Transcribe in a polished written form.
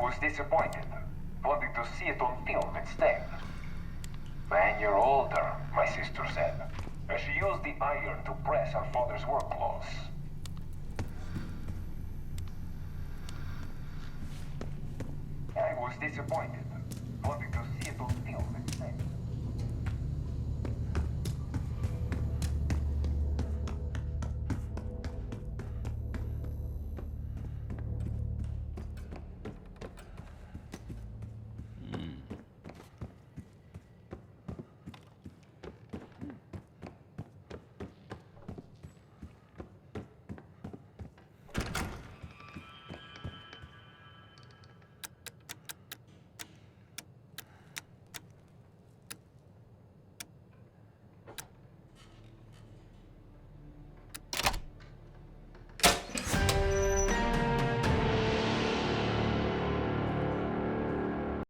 was disappointed, wanting to see it on film instead. When you're older, my sister said, as she used the iron to press her father's work clothes. I was disappointed, wanting to see it on